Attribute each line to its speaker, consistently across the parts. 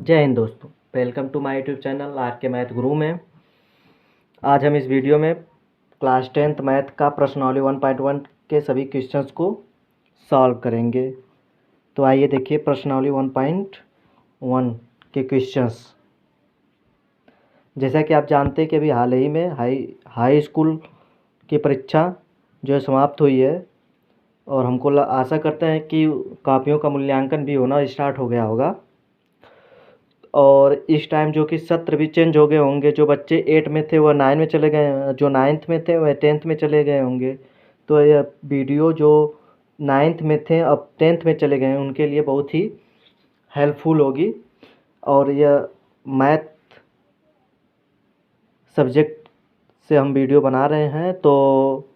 Speaker 1: जय हिंद दोस्तों। Welcome to my YouTube channel R K math Guru में। आज हम इस वीडियो में क्लास 10th मैथ का प्रश्नावली 1.1 के सभी क्वेश्चंस को सॉल्व करेंगे। तो आइए देखिए प्रश्नावली 1.1 के क्वेश्चंस। जैसा कि आप जानते हैं कि अभी हाल ही में हाई स्कूल की परीक्षा जो है समाप्त हुई है और हमको आशा करते हैं कि कॉपियों का मूल्यांकन भी होना स्टार्ट हो गया होगा। और इस टाइम जो कि सत्र भी चेंज हो गए होंगे। जो बच्चे 8 में थे वह 9 में चले गए, जो 9th में थे वह 10th में चले गए होंगे। तो यह वीडियो जो 9th में थे अब 10th में चले गए हैं उनके लिए बहुत ही हेल्पफुल होगी। और यह मैथ सब्जेक्ट से हम वीडियो बना रहे हैं, तो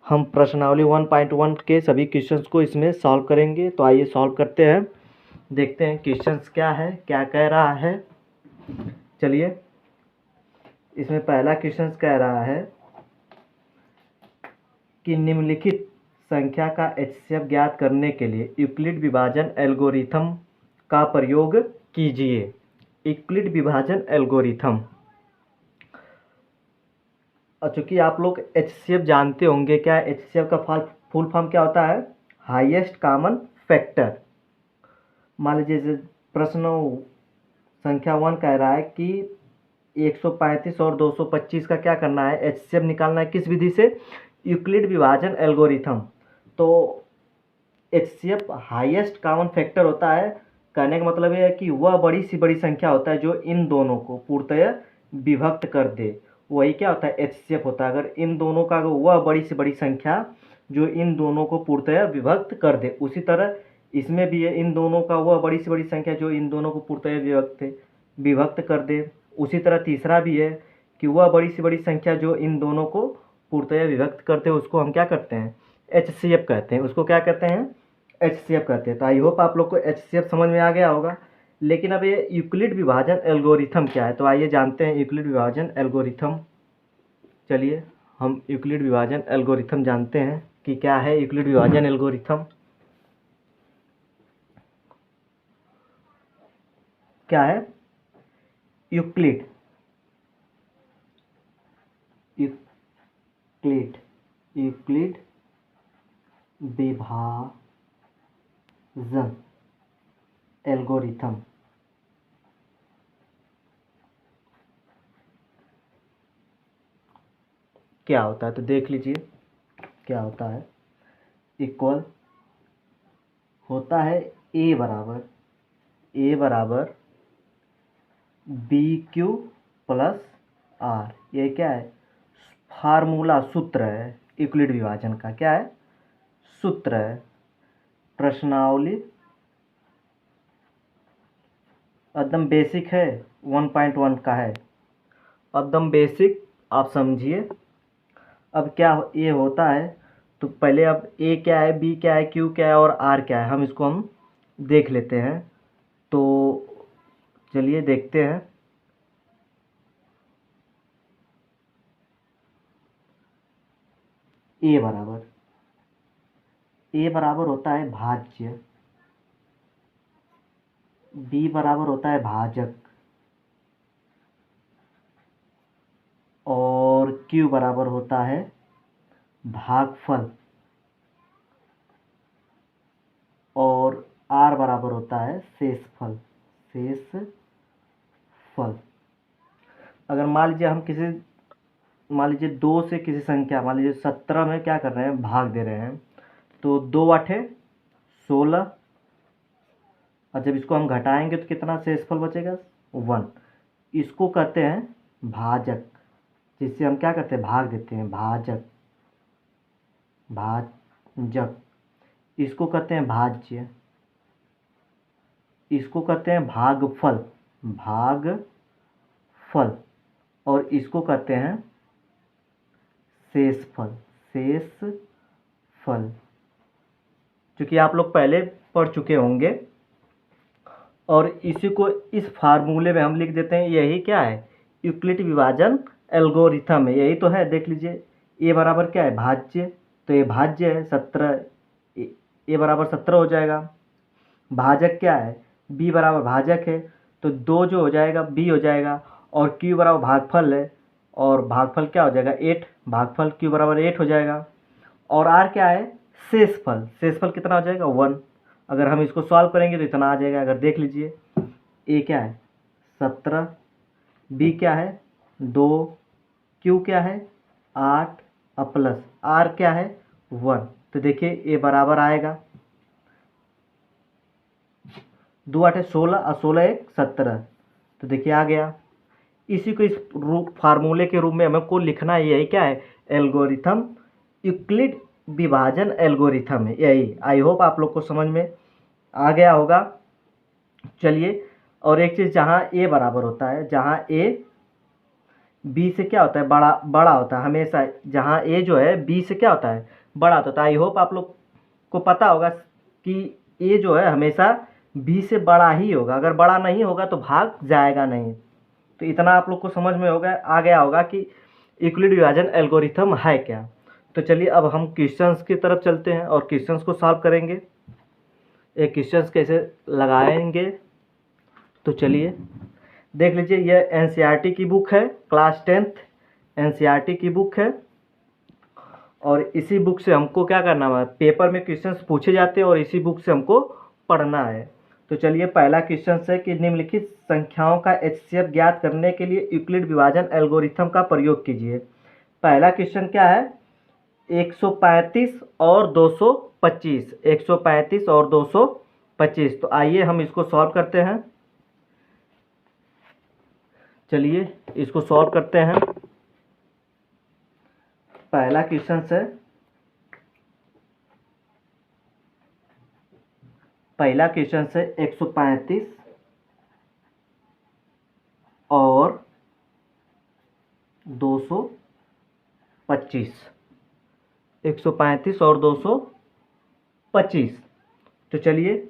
Speaker 1: हम प्रश्नावली 1.1 के सभी क्वेश्चंस को इसमें सॉल्व करेंगे। तो आइए सॉल्व करते हैं, देखते हैं क्वेश्चंस क्या है, क्या कह रहा है। चलिए, इसमें पहला क्वेश्चन कह रहा है कि निम्नलिखित संख्या का एचसीएफ ज्ञात करने के लिए यूक्लिड विभाजन एल्गोरिथम का प्रयोग कीजिए। यूक्लिड विभाजन एल्गोरिथम, और चूंकि आप लोग एचसीएफ जानते होंगे, क्या एचसीएफ का फुल फॉर्म क्या होता है? Highest common factor. मान लीजिए प्रश्न संख्या 1 कह रहा है कि 135 और 225 का क्या करना है? एचसीएफ निकालना है। किस विधि से? यूक्लिड विभाजन एल्गोरिथम। तो एचसीएफ हाईएस्ट कॉमन फैक्टर होता है। कहने का मतलब यह है कि वह बड़ी सी बड़ी संख्या होता है जो इन दोनों को पूर्णतः विभक्त कर दे, वही क्या होता है? एचसीएफ होता है। अगर इन दोनों का वह बड़ी से बड़ी संख्या जो इन दोनों को पूर्णतः विभक्त कर दे, उसी तरह इसमें भी है, इन दोनों का वह बड़ी से बड़ी संख्या जो इन दोनों को पूर्णतः विभक्त कर दे। उसी तरह तीसरा भी है कि वह बड़ी से बड़ी संख्या जो इन दोनों को पूर्णतः विभक्त करते हैं, उसको हम क्या करते हैं? एचसीएफ कहते हैं। उसको क्या कहते हैं? एचसीएफ कहते हैं। तो आई होप आप लोग को एचसीएफ समझ में आ गया होगा। लेकिन अब ये यूक्लिड विभाजन एल्गोरिथम क्या है, तो आइए जानते हैं यूक्लिड विभाजन एल्गोरिथम। चलिए, हम यूक्लिड विभाजन एल्गोरिथम जानते हैं कि क्या है यूक्लिड विभाजन एल्गोरिथम। क्या है? यूक्लिड यूक्लिड यूक्लिड विभाजन एल्गोरिथम क्या होता है, तो देख लीजिए क्या होता है। इक्वल होता है ए बराबर बी क्यू प्लस आर। ये क्या है? फार्मूला, सूत्र है यूक्लिड विभाजन का। क्या है? सूत्र है। प्रश्नावली एकदम बेसिक है, 1.1 का है, एकदम बेसिक, आप समझिए। अब क्या ये होता है, तो पहले अब ए क्या है, बी क्या है, क्यू क्या है और आर क्या है, हम देख लेते हैं। तो चलिए देखते हैं। ए बराबर होता है भाज्य, बी बराबर होता है भाजक, और क्यू बराबर होता है भागफल, और आर बराबर होता है शेषफल। अगर मान लीजिए मान लीजिए 2 से किसी संख्या, मान लीजिए 17 में क्या कर रहे हैं? भाग दे रहे हैं। तो 2 8 16, और जब इसको हम घटाएंगे तो कितना शेषफल बचेगा? 1। इसको कहते हैं भाजक, जिससे हम क्या करते हैं? भाग देते हैं। भाजक। इसको कहते हैं भाज्य, इसको कहते हैं भागफल, और इसको कहते हैं शेषफल। क्योंकि आप लोग पहले पढ़ चुके होंगे, और इसी को इस फार्मूले में हम लिख देते हैं। यही क्या है? यूक्लिड विभाजन एल्गोरिथम है। यही तो है, देख लीजिए। ए बराबर क्या है? भाज्य, तो ये भाज्य है 17, ए बराबर 17 हो जाएगा। भाजक क्या है? बी बराबर भाजक है, तो 2 जो हो जाएगा b हो जाएगा, और q बराबर भागफल है, और भागफल क्या हो जाएगा 8, भागफल q बराबर 8 हो जाएगा। और r क्या है शेषफल, शेषफल कितना हो जाएगा 1। अगर हम इसको सॉल्व करेंगे तो इतना आ जाएगा। अगर देख लीजिए a क्या है 17, b क्या है 2, q क्या है 8 और प्लस r क्या है 1। तो देखिए ये बराबर आएगा 2 8 16 और 16 1 17। तो देखिए आ गया। इसी को इस रूप फार्मूले के रूप में हमको लिखना है, यही क्या है एल्गोरिथम, यूक्लिड विभाजन एल्गोरिथम है यही। आई होप आप लोग को समझ में आ गया होगा। चलिए, और एक चीज़, जहाँ ए बराबर होता है, जहाँ ए बी से क्या होता है बड़ा बड़ा होता है हमेशा, जहाँ ए जो है बी से क्या होता है बड़ा होता है। आई होप आप लोग को पता होगा कि ए जो है हमेशा बी से बड़ा ही होगा, अगर बड़ा नहीं होगा तो भाग जाएगा नहीं। तो इतना आप लोग को समझ में होगा आ गया होगा कि यूक्लिड विभाजन एल्गोरिथम है क्या। तो चलिए अब हम क्वेश्चंस की तरफ चलते हैं और क्वेश्चंस को सॉल्व करेंगे। एक क्वेश्चंस कैसे लगाएंगे, तो चलिए देख लीजिए। यह एनसीईआरटी की बुक है, क्लास 10th एनसीईआरटी की बुक है, और इसी बुक से हमको क्या करना है, पेपर में क्वेश्चंस पूछे जाते हैं और इसी बुक से हमको पढ़ना है। तो चलिए पहला क्वेश्चन है कि निम्नलिखित संख्याओं का एचसीएफ ज्ञात करने के लिए यूक्लिड विभाजन एल्गोरिथम का प्रयोग कीजिए। पहला क्वेश्चन क्या है 135 और 225, 135 और 225। तो आइए हम इसको सॉल्व करते हैं। चलिए इसको सॉल्व करते हैं। पहला क्वेश्चन है, पहला क्वेश्चन है 135 और 225, 135 और 225। तो चलिए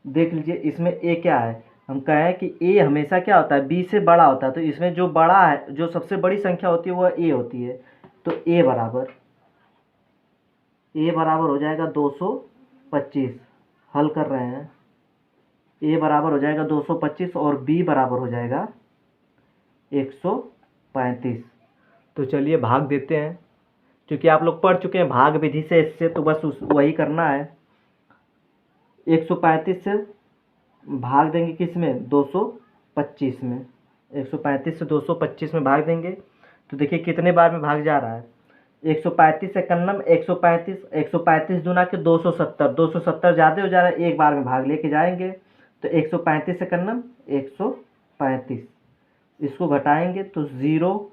Speaker 1: देख लीजिए इसमें ए क्या है। हम कहें कि ए हमेशा क्या होता है बी से बड़ा होता है, तो इसमें जो बड़ा है, जो सबसे बड़ी संख्या होती है वह ए होती है। तो ए बराबर हो जाएगा 225। हल कर रहे हैं, ए बराबर हो जाएगा 225 और बी बराबर हो जाएगा 135। तो चलिए भाग देते हैं, क्योंकि आप लोग पढ़ चुके हैं भाग विधि से, इससे तो बस वही करना है। 135 से भाग देंगे किस में 225 में, 135 से 225 में भाग देंगे तो देखिए कितने बार में भाग जा रहा है 135 से कन्नम 135, 135 दूना के 270, 270 ज़्यादा हो जा रहा है, एक बार में भाग लेके जाएंगे। तो 135 से कन्नम 135, इसको घटाएंगे तो 0,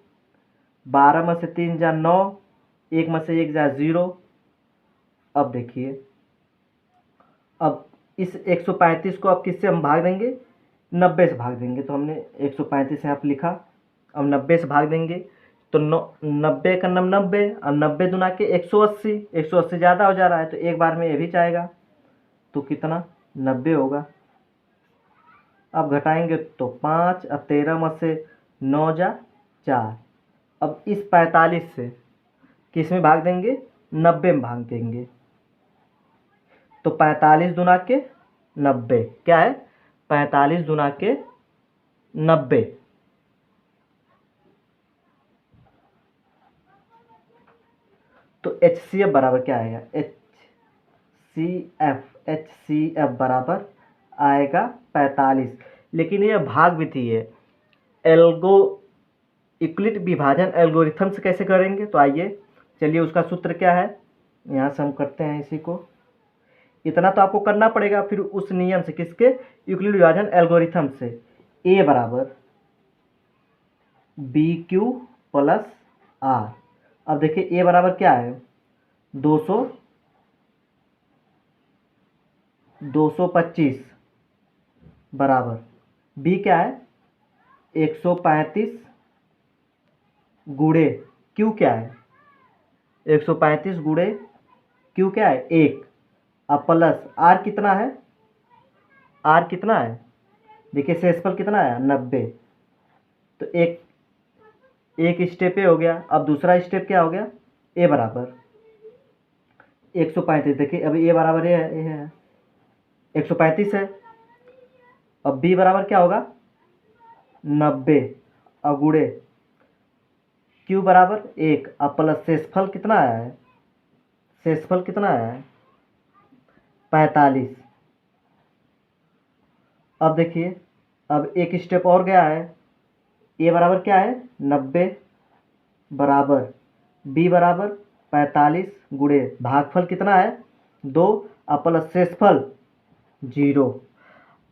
Speaker 1: 12 में से 3 जा 9, 1 में से 1 जा 0। अब देखिए, अब इस 135 को अब किससे हम भाग देंगे 90 से भाग देंगे। तो हमने 135 यहाँ पर लिखा, अब 90 से भाग देंगे तो 90 का 90, और 90 दूना के 180, 180 ज़्यादा हो जा रहा है तो एक बार में ये भी जाएगा, तो कितना 90 होगा। अब घटाएंगे तो 5 और 13 में से 9 जा 4। अब इस 45 से किस में भाग देंगे 90 में भाग देंगे, तो 45 दूना के 90 क्या है 45 दूना के 90। तो एच सी एफ बराबर क्या आएगा एच सी एफ बराबर आएगा 45। लेकिन यह भाग विधि है, यूक्लिड विभाजन एल्गोरिथम से कैसे करेंगे, तो आइए चलिए उसका सूत्र क्या है, यहाँ से हम करते हैं इसी को। इतना तो आपको करना पड़ेगा, फिर उस नियम से किसके यूक्लिड विभाजन एल्गोरिथम से। ए बराबर बी क्यू प्लस आर। अब देखिए ए बराबर क्या है 225 बराबर बी क्या है 135 गुणे क्यू क्या है 135 गुणे क्यू क्या है 1, अब प्लस आर कितना है, आर कितना है देखिए शेषफल कितना है 90। तो एक स्टेप ए हो गया। अब दूसरा स्टेप क्या हो गया ए बराबर 135। देखिए अभी ए बराबर ए है 135 है, अब b बराबर क्या होगा 90 अगुड़े q बराबर 1 अब प्लस शेषफल कितना आया है, शेषफल कितना आया है 45। अब देखिए अब एक स्टेप और गया है, a बराबर क्या है 90 बराबर b बराबर 45 गुणे भागफल कितना है 2 अब प्लस शेषफल 0।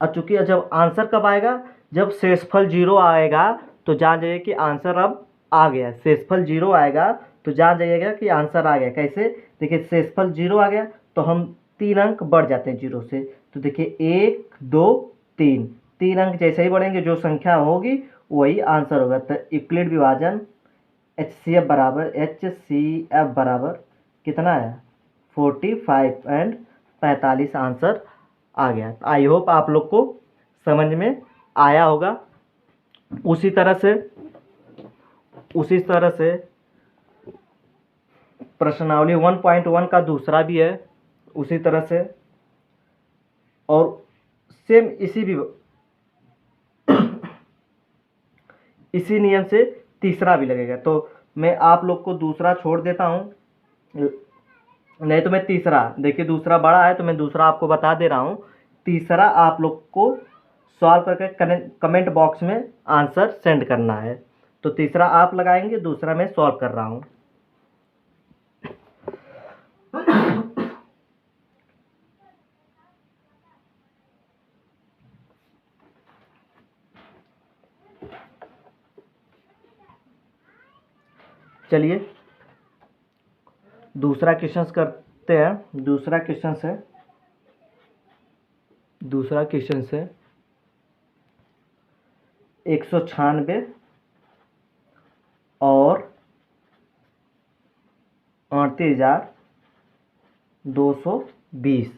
Speaker 1: अब चूंकि जब आंसर कब आएगा, जब शेषफल 0 आएगा तो जान जाइए कि आंसर अब आ गया। शेषफल 0 आएगा तो जान जाइएगा कि आंसर आ गया। कैसे, देखिए शेषफल 0 आ गया तो हम 3 अंक बढ़ जाते हैं 0 से। तो देखिए 1 2 3, 3 अंक जैसे ही बढ़ेंगे जो संख्या होगी वही आंसर होगा। तो यूक्लिड विभाजन HCF बराबर कितना है 45 एंड 45 आंसर आ गया। आई होप आप लोग को समझ में आया होगा। उसी तरह से प्रश्नावली 1.1 का दूसरा भी है उसी तरह से, और सेम इसी नियम से तीसरा भी लगेगा। तो मैं आप लोग को दूसरा छोड़ देता हूँ, नहीं तो मैं तीसरा, देखिए दूसरा बड़ा है तो मैं दूसरा आपको बता दे रहा हूँ। तीसरा आप लोग को सॉल्व करके कमेंट बॉक्स में आंसर सेंड करना है। तो तीसरा आप लगाएंगे, दूसरा मैं सॉल्व कर रहा हूँ। चलिए दूसरा क्वेश्चन करते हैं। दूसरा क्वेश्चन है 196 और 38,220,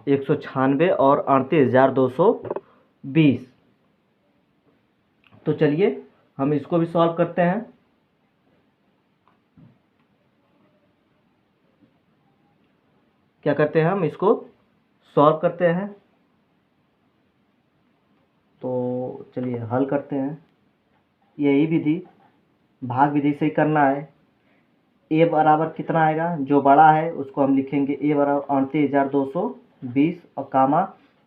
Speaker 1: 196 और 38,220। तो चलिए हम इसको भी सॉल्व करते हैं। क्या करते हैं, हम इसको सॉल्व करते हैं। तो चलिए हल करते हैं। यही विधि भाग विधि से ही करना है। ए बराबर कितना आएगा, जो बड़ा है उसको हम लिखेंगे ए बराबर 38,220 और कामा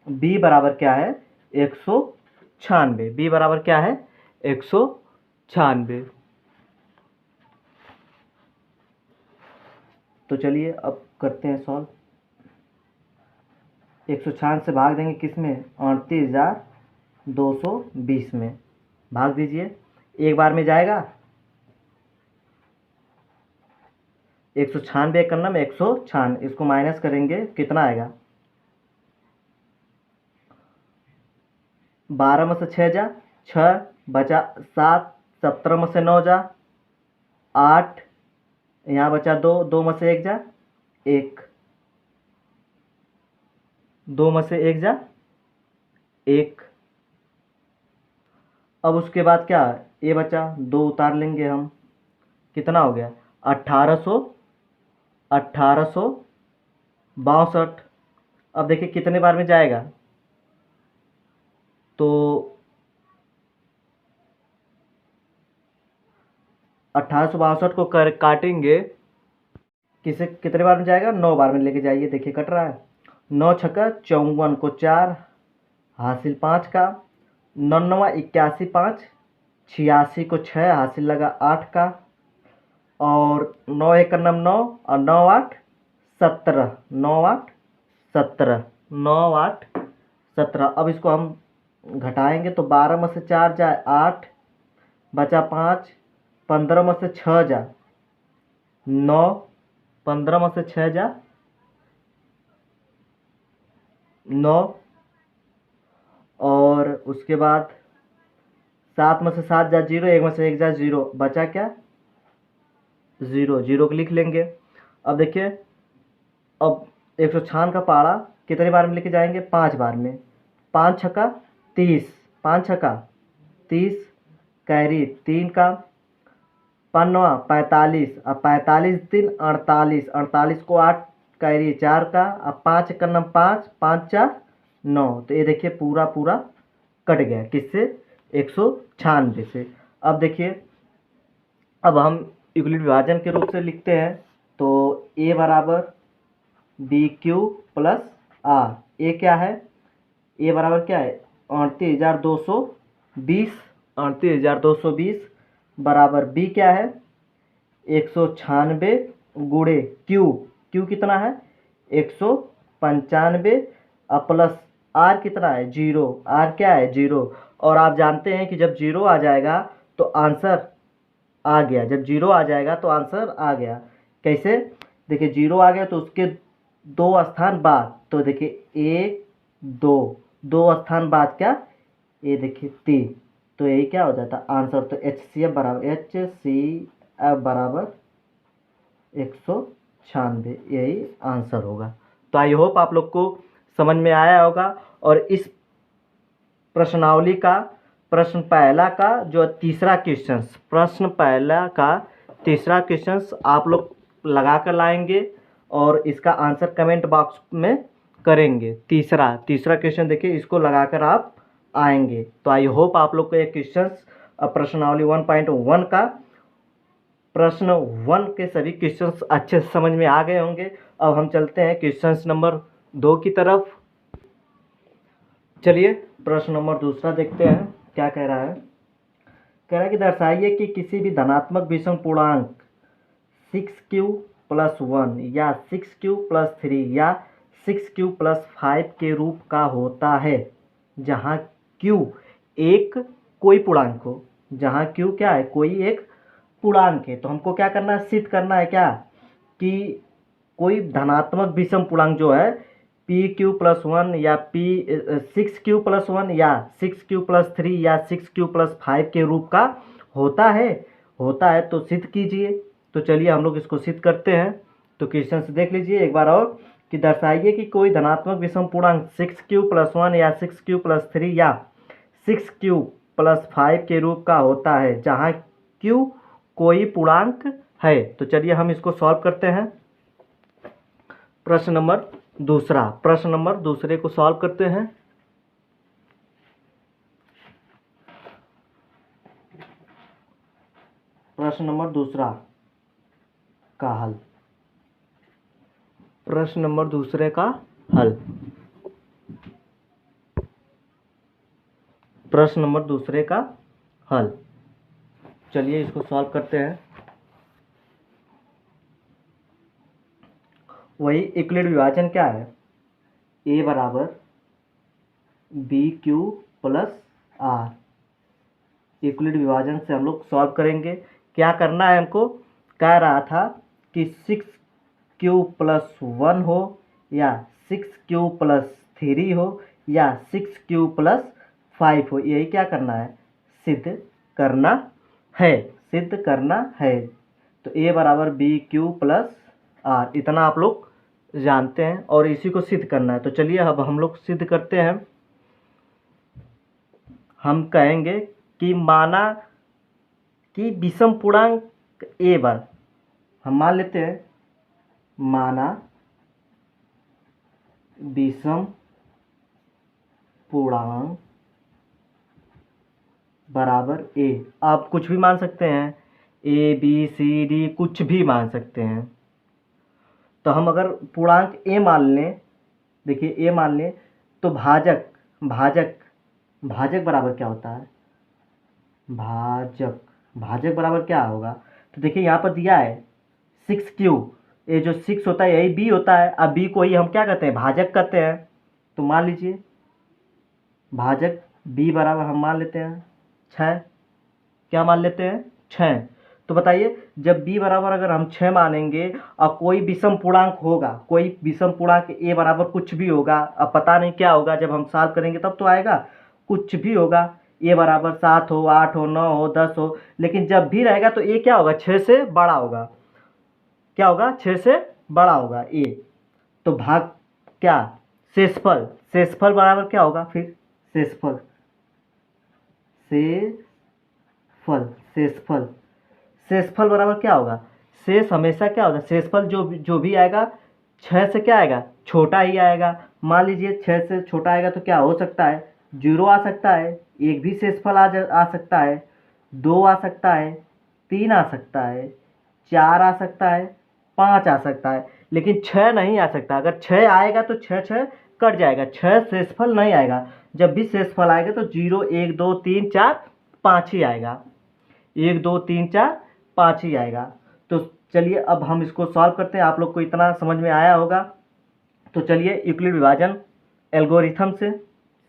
Speaker 1: बी बराबर क्या है 196। बी बराबर क्या है 196। तो चलिए अब करते हैं सॉल्व। 196 से भाग देंगे किस में 38,220 में, भाग दीजिए। एक बार में जाएगा 196 करना में 196, इसको माइनस करेंगे कितना आएगा 12 में से 6 जा 6 बचा 7, 17 में से 9 जा 8, यहाँ बचा 2, 2 में से 1 जा 1, 2 में से 1 जा 1। अब उसके बाद क्या ये बचा 2 उतार लेंगे हम, कितना हो गया 1862। अब देखिए कितने बार में जाएगा, तो 1862 को काटेंगे किसे, कितने बार में जाएगा 9 बार में लेके जाइए। देखिए कट रहा है 9 छक्का 54 को 4 हासिल 5 का, 9 9 81 5 86 को 6 हासिल लगा 8 का, और 9 1 9 9 और 9 8 17, 9 8 17, 9 8 17। अब इसको हम घटाएंगे तो 12 में से 4 जाए 8, बचा 5, 15 में से 6 जा 9, 15 में से 6 जा 9, और उसके बाद 7 में से 7 जा 0, 1 में से 1 जा 0, बचा क्या 0, 0 को लिख लेंगे। अब देखिए अब 196 का पारा कितने बार में लेके जाएंगे 5 बार में, 5 छक्का 30, 5 छक्का 30 कैरी 3 का, 5 45, अब 45 3 48, 48 को 8 कैरी 4 का, अब 5 1 5 5 4 9। तो ये देखिए पूरा कट गया, किससे? 196 से। अब देखिए, अब हम यूक्लिड विभाजन के रूप से लिखते हैं, तो ए बराबर बी क्यू प्लस आर। ए क्या है? ए बराबर क्या है? 38,220, 38,220 बराबर बी क्या है? 196 गुणे क्यू, क्यू कितना है? 195, और प्लस आर कितना है? 0, आर क्या है? 0। और आप जानते हैं कि जब 0 आ जाएगा तो आंसर आ गया, जब 0 आ जाएगा तो आंसर आ गया। कैसे? देखिए 0 आ गया तो उसके 2 स्थान बाद, तो देखिए 1 2, 2 स्थान बाद क्या? ये देखिए 3, तो यही क्या हो जाता है आंसर। तो HCF बराबर 196, यही आंसर होगा। तो आई होप आप लोग को समझ में आया होगा। और इस प्रश्नावली का प्रश्न पहला का जो तीसरा क्वेश्चन, प्रश्न पहला का तीसरा क्वेश्चन आप लोग लगा कर लाएंगे और इसका आंसर कमेंट बॉक्स में करेंगे। तीसरा क्वेश्चन देखिए, इसको लगाकर आप आएंगे। तो आई होप आप लोग को ये क्वेश्चन प्रश्नावली 1.1 का प्रश्न 1 के सभी क्वेश्चंस अच्छे से समझ में आ गए होंगे। अब हम चलते हैं क्वेश्चन नंबर 2 की तरफ। चलिए प्रश्न नंबर दूसरा देखते हैं क्या कह रहा है। कह रहा है कि दर्शाइए कि किसी भी धनात्मक विषम पूर्णांक 6q प्लस 1 या 6q प्लस 3 या 6q प्लस 5 के रूप का होता है जहाँ q एक कोई पूर्णांक हो। जहाँ q क्या है? कोई एक पूर्णांक है। तो हमको क्या करना है? सिद्ध करना है क्या कि कोई धनात्मक विषम पूर्णांक जो है PQ प्लस 1 या 6Q प्लस 1 या 6Q प्लस 3 या 6Q प्लस 5 के रूप का होता है। तो सिद्ध कीजिए। तो चलिए हम लोग इसको सिद्ध करते हैं। तो क्वेश्चन से देख लीजिए एक बार और कि दर्शाइए कि कोई धनात्मक विषम पूर्णांक 6Q प्लस 1 या 6Q प्लस 3 या 6Q प्लस 5 के रूप का होता है जहाँ Q कोई पूर्णांक है। तो चलिए हम इसको सॉल्व करते हैं। प्रश्न नंबर दूसरे को सॉल्व करते हैं। प्रश्न नंबर दूसरा का हल। प्रश्न नंबर दूसरे का हल। प्रश्न नंबर दूसरे का हल। चलिए इसको सॉल्व करते हैं। वही यूक्लिड विभाजन क्या है? ए बराबर B Q plus R. Euclid विभाजन से हम लोग सॉल्व करेंगे। क्या करना है हमको? कह रहा था कि 6Q प्लस 1 हो या 6Q प्लस 3 हो या 6Q प्लस 5 हो। यही क्या करना है? सिद्ध करना है। तो ए बराबर बी क्यू प्लस आर, इतना आप लोग जानते हैं और इसी को सिद्ध करना है। तो चलिए अब हम लोग सिद्ध करते हैं। हम कहेंगे कि माना कि विषम पूर्णांक ए बार हम मान लेते हैं, माना विषम पूर्णांक बराबर ए। आप कुछ भी मान सकते हैं, ए बी सी डी कुछ भी मान सकते हैं। तो हम अगर पूर्णांक ए मान लें, देखिए ए मान लें, तो भाजक बराबर क्या होता है? भाजक बराबर क्या होगा? तो देखिए यहाँ पर दिया है 6Q, ये जो 6 होता है यही B होता है। अब B को ही हम क्या कहते हैं? भाजक कहते हैं। तो मान लीजिए भाजक B बराबर हम मान लेते हैं 6। क्या मान लेते हैं? 6। तो बताइए जब B बराबर अगर हम 6 मानेंगे और कोई विषम पूर्णांक होगा, कोई विषम पूर्णांक A बराबर कुछ भी होगा, अब पता नहीं क्या होगा, जब हम सॉल्व करेंगे तब तो आएगा, कुछ भी होगा, A बराबर 7 हो, 8 हो, 9 हो, 10 हो, लेकिन जब भी रहेगा तो A क्या होगा? 6 से बड़ा होगा। क्या होगा? 6 से बड़ा होगा A। तो भाग क्या? शेषफल बराबर क्या होगा फिर? शेषफल बराबर क्या होगा? शेष हमेशा क्या होगा? शेषफल जो भी आएगा 6 से क्या आएगा? छोटा ही आएगा। मान लीजिए 6 से छोटा आएगा तो क्या हो सकता है? 0 आ सकता है, एक भी शेषफल आ सकता है, 2 आ सकता है, 3 आ सकता है, 4 आ सकता है, 5 आ सकता है, लेकिन 6 नहीं आ सकता। अगर 6 आएगा तो 6 6 कट जाएगा, 6 शेषफल नहीं आएगा। जब भी शेषफल आएगा तो 0 1 2 3 4 5 ही आएगा, 1 2 3 4 5 ही आएगा। तो चलिए अब हम इसको सॉल्व करते हैं। आप लोग को इतना समझ में आया होगा, तो चलिए यूक्लिड विभाजन एल्गोरिथम से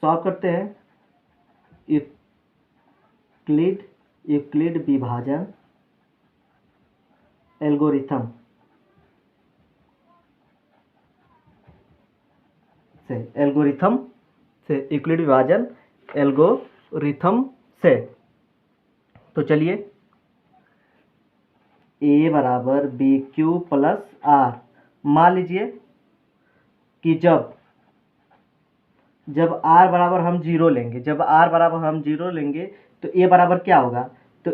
Speaker 1: सॉल्व करते हैं। यूक्लिड विभाजन एल्गोरिथम से यूक्लिड विभाजन एल्गोरिथम से। तो चलिए a बराबर बी क्यू प्लस आर, मान लीजिए कि जब r बराबर हम 0 लेंगे, तो a बराबर क्या होगा, तो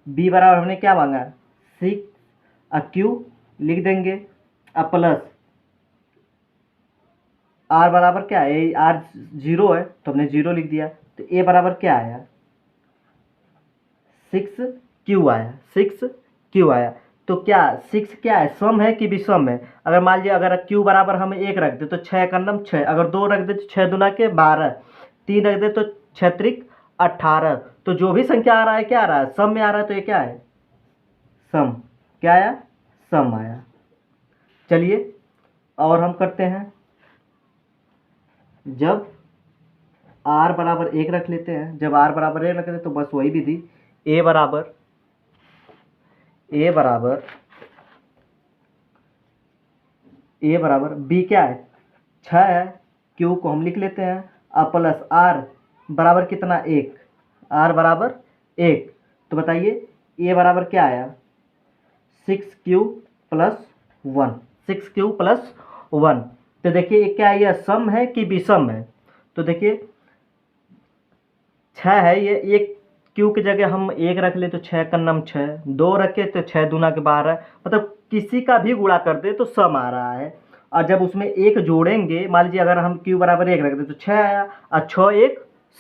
Speaker 1: b बराबर हमने क्या मांगा 6 q लिख देंगे, प्लस r बराबर क्या है, r 0 है तो हमने 0 लिख दिया, तो a बराबर क्या आया 6q आया, 6q आया। तो क्या 6 क्या है, सम है कि विषम है। अगर मान लीजिए अगर q बराबर हम 1 रख दे तो 6 का नम 6, अगर 2 रख दे तो 6 दूना के 12, 3 रख दे तो 6 त्रिक 18। तो जो भी संख्या आ रहा है क्या आ रहा है, सम में आ रहा है, तो ये क्या है सम, क्या आया सम आया। चलिए और हम करते हैं, जब r बराबर 1 रख लेते हैं, जब r बराबर 1 रख लेते हैं तो बस वही विधि, a बराबर b क्या है 6 है, q को हम लिख लेते हैं, प्लस r बराबर कितना 1, r बराबर 1। तो बताइए a बराबर क्या आया 6q प्लस 1, 6q प्लस 1। तो देखिए ये क्या है, यह सम है कि विषम है। तो देखिए 6 है, ये एक क्यू की जगह हम 1 रख ले तो 6 का नम 6, 2 रखे तो 6 दूना के 12, मतलब किसी का भी गुणा कर दे तो सम आ रहा है। और जब उसमें एक जोड़ेंगे, मान लीजिए अगर हम q बराबर 1 रख दे तो 6 आया, और 6 1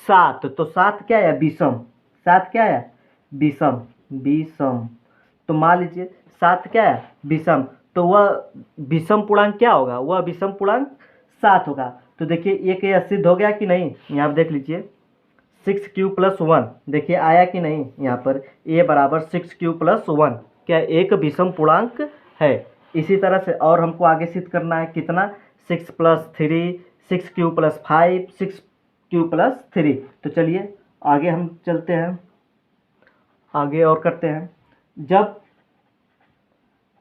Speaker 1: 7, तो 7 क्या आया विषम, 7 क्या आया विषम, तो मान लीजिए 7 क्या है विषम, तो वह विषम पूर्णांक क्या होगा, वह विषम पूर्णांक 7 होगा। तो देखिए एक यह सिद्ध हो गया कि नहीं, यहाँ पर देख लीजिए 6q प्लस 1, देखिए आया कि नहीं, यहाँ पर a बराबर 6q प्लस 1 क्या एक विषम पूर्णांक है। इसी तरह से और हमको आगे सिद्ध करना है, कितना 6 plus 3, 6q plus 5, 6q plus 3। तो चलिए आगे हम चलते हैं, आगे और करते हैं। जब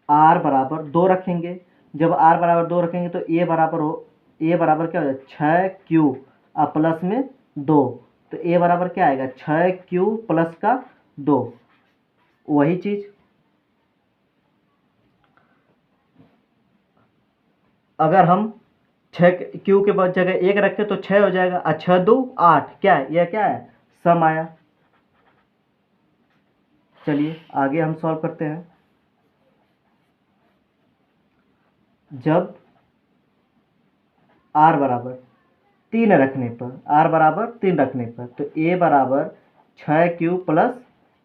Speaker 1: r बराबर 2 रखेंगे, तो a बराबर क्या हो जाए 6q प्लस में 2, तो a बराबर क्या आएगा 6q प्लस का 2। वही चीज अगर हम 6q के बाद जगह 1 रखें तो 6 हो जाएगा, 6 2 8, क्या है यह क्या है सम आया। चलिए आगे हम सॉल्व करते हैं। जब r बराबर 3 रखने पर, तो a बराबर 6q प्लस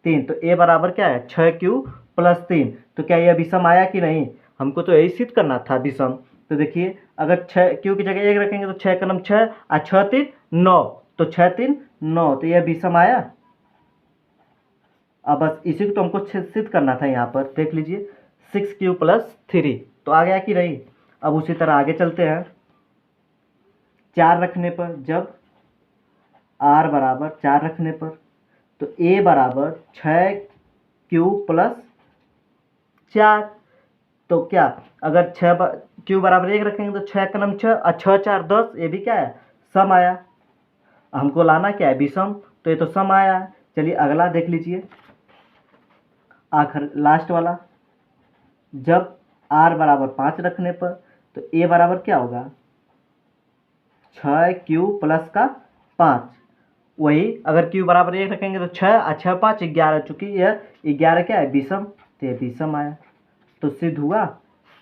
Speaker 1: 3, तो a बराबर क्या है 6q प्लस 3। तो क्या यह विषम आया कि नहीं, हमको तो यही सिद्ध करना था विषम। तो देखिए अगर 6q की जगह 1 रखेंगे तो 6 का नम 6, और 6 3 9, तो 6 3 9, तो यह विषम आया। अब बस इसी को तो हमको सिद्ध करना था, यहाँ पर देख लीजिए 6q प्लस 3, तो आ गया कि नहीं। अब उसी तरह आगे चलते हैं। 4 रखने पर, जब r बराबर 4 रखने पर, तो a बराबर 6q प्लस 4, तो क्या अगर q बराबर 1 रखेंगे तो 6 का नम 6, और 6 4 10, ये भी क्या है सम आया। हमको लाना क्या है विषम, तो ये तो सम आया है। चलिए अगला देख लीजिए, आखिर लास्ट वाला। जब r बराबर 5 रखने पर, तो a बराबर क्या होगा 6q प्लस का 5। वही अगर q बराबर 1 रखेंगे तो 6 और 6 5 11, चूंकि यह 11 क्या है विषम, तो यह विषम आया। तो सिद्ध हुआ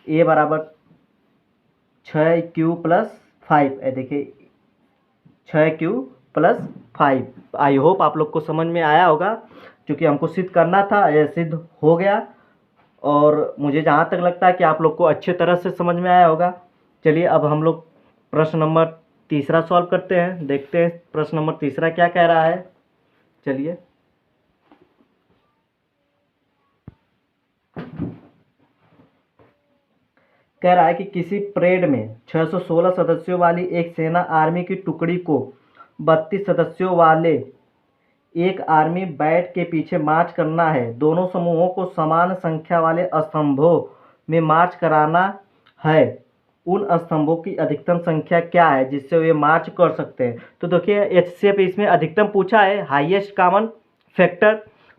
Speaker 1: a बराबर 6q प्लस 5, देखिए 6q प्लस 5। आई होप आप लोग को समझ में आया होगा, क्योंकि हमको सिद्ध करना था, यह सिद्ध हो गया। और मुझे जहाँ तक लगता है कि आप लोग को अच्छे तरह से समझ में आया होगा। चलिए अब हम लोग प्रश्न नंबर तीसरा सॉल्व करते हैं, देखते हैं प्रश्न नंबर तीसरा क्या कह रहा है। चलिए कह रहा है कि किसी परेड में 616 सदस्यों वाली एक सेना आर्मी की टुकड़ी को 32 सदस्यों वाले एक आर्मी बैट के पीछे मार्च करना है। दोनों समूहों को समान संख्या वाले स्तंभों में मार्च कराना है। उन स्तंभों की अधिकतम संख्या क्या है जिससे वे मार्च कर सकते हैं। तो देखिए एचसीएफ इसमें अधिकतम पूछा है, हाईएस्ट कॉमन फैक्टर।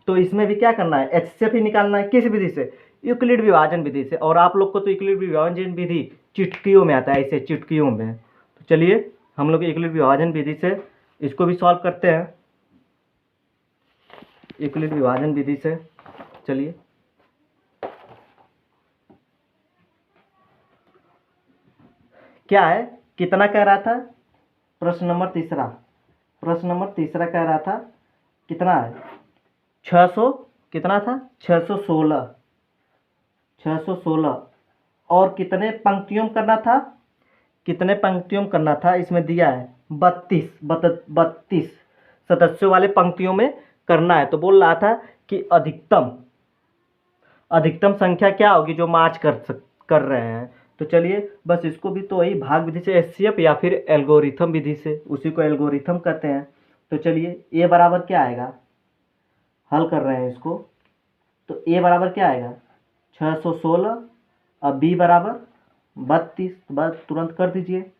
Speaker 1: तो इसमें भी क्या करना है, एचसीएफ ही निकालना है। किस विधि से, यूक्लिड विभाजन विधि से। और आप लोग को तो यूक्लिड विभाजन विधि चुटकियों में आता है, ऐसे चुटकियों में। तो चलिए हम लोग यूक्लिड विभाजन विधि से इसको भी सॉल्व करते हैं, यूक्लिड विभाजन विधि से। चलिए क्या है, कितना कह रहा था, प्रश्न नंबर तीसरा, प्रश्न नंबर तीसरा कह रहा था कितना है, 600 कितना था, 616, 616। और कितने पंक्तियों में करना था, कितने पंक्तियों में करना था, इसमें दिया है 32 सदस्यों वाले पंक्तियों में करना है। तो बोल रहा था कि अधिकतम संख्या क्या होगी जो मार्च कर रहे हैं। तो चलिए बस इसको भी तो वही भाग विधि से, एचसीएफ या फिर एल्गोरिथम विधि से, उसी को एल्गोरिथम कहते हैं। तो चलिए ए बराबर क्या आएगा, हल कर रहे हैं इसको। तो ए बराबर क्या आएगा, 616 और बी बराबर 32। बस तुरंत कर दीजिए,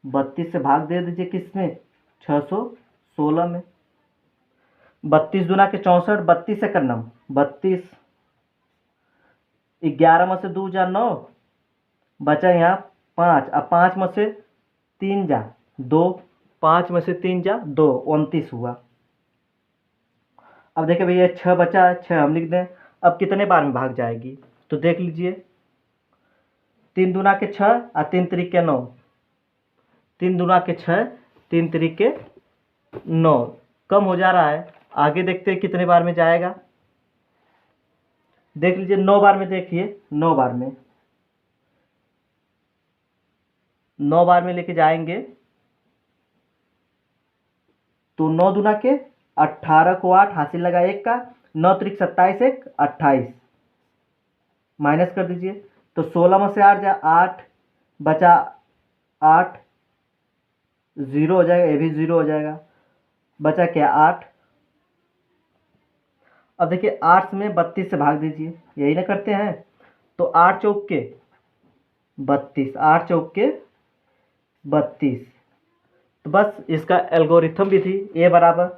Speaker 1: 32 से भाग दे दीजिए किसमें, 616 में। 32 दूना के 64, 32 से करना 32, 11 में से 2 जा 9, बचा यहाँ 5, अब 5 में से 3 जा 2, 5 में से 3 जा 2, 29 हुआ। अब देखिए भैया 6 बचा, 6 हम लिख दें। अब कितने बार में भाग जाएगी, तो देख लीजिए, 3 दूना के 6 और 3 तरीके 9, 3 दूना के 6, 3 तरीके 9, कम हो जा रहा है। आगे देखते हैं कितने बार में जाएगा, देख लीजिए 9 बार में, देखिए 9 बार में, 9 बार में लेके जाएंगे तो 9 दूना के 18 को 8 हासिल लगा 1 का, 9 त्रिक 27, 1 28, माइनस कर दीजिए। तो 16 में से 8 जा 8, बचा 8, 0 हो जाएगा, ये भी 0 हो जाएगा, बचा क्या 8। अब देखिए 8 में 32 से भाग दीजिए, यही ना करते हैं। तो 8 चौक के 32, 8 चौक के 32। तो बस इसका एल्गोरिथम भी थी, ए बराबर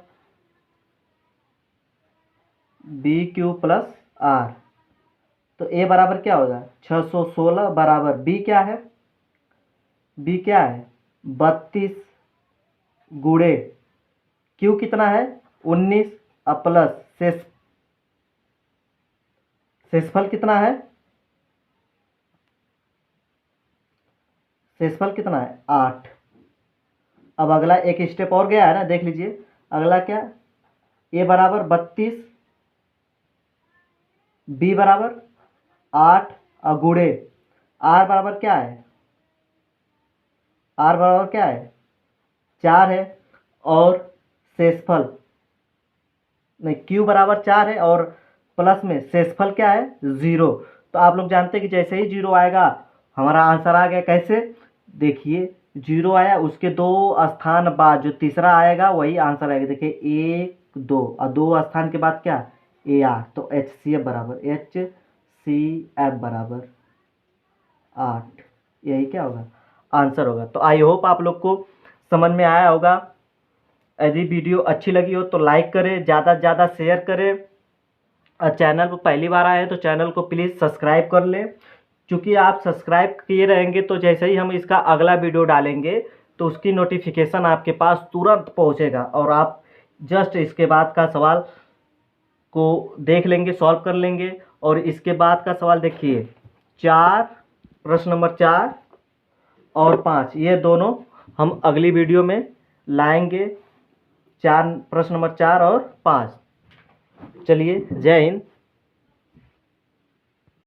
Speaker 1: बी क्यू प्लस आर। तो ए बराबर क्या होगा, 616 बराबर बी क्या है, बी क्या है 32 गुणे क्यू कितना है 19 और प्लस शेषफल कितना है, शेषफल कितना है 8। अब अगला एक स्टेप और गया है ना, देख लीजिए अगला क्या, ए बराबर 32, बी बराबर 8 और गुणे आर बराबर क्या है, आर बराबर क्या है 4 है, और शेषफल नहीं, क्यू बराबर 4 है और प्लस में शेषफल क्या है 0। तो आप लोग जानते हैं कि जैसे ही 0 आएगा हमारा आंसर आ गया। कैसे, देखिए 0 आया, उसके 2 स्थान बाद जो तीसरा आएगा वही आंसर आएगा। देखिए 1 2 और 2 स्थान के बाद क्या, ए आर। तो HCF बराबर HCF बराबर 8, यही क्या होगा आंसर होगा। तो आई होप आप लोग को समझ में आया होगा। यदि वीडियो अच्छी लगी हो तो लाइक करें, ज़्यादा से ज़्यादा शेयर करें, और चैनल पर पहली बार आए हैं तो चैनल को प्लीज़ सब्सक्राइब कर लें। क्योंकि आप सब्सक्राइब किए रहेंगे तो जैसे ही हम इसका अगला वीडियो डालेंगे तो उसकी नोटिफिकेशन आपके पास तुरंत पहुंचेगा, और आप जस्ट इसके बाद का सवाल को देख लेंगे, सॉल्व कर लेंगे। और इसके बाद का सवाल देखिए 4, प्रश्न नंबर 4 और 5, ये दोनों हम अगली वीडियो में लाएंगे प्रश्न नंबर 4 और 5। चलिए, जय हिंद।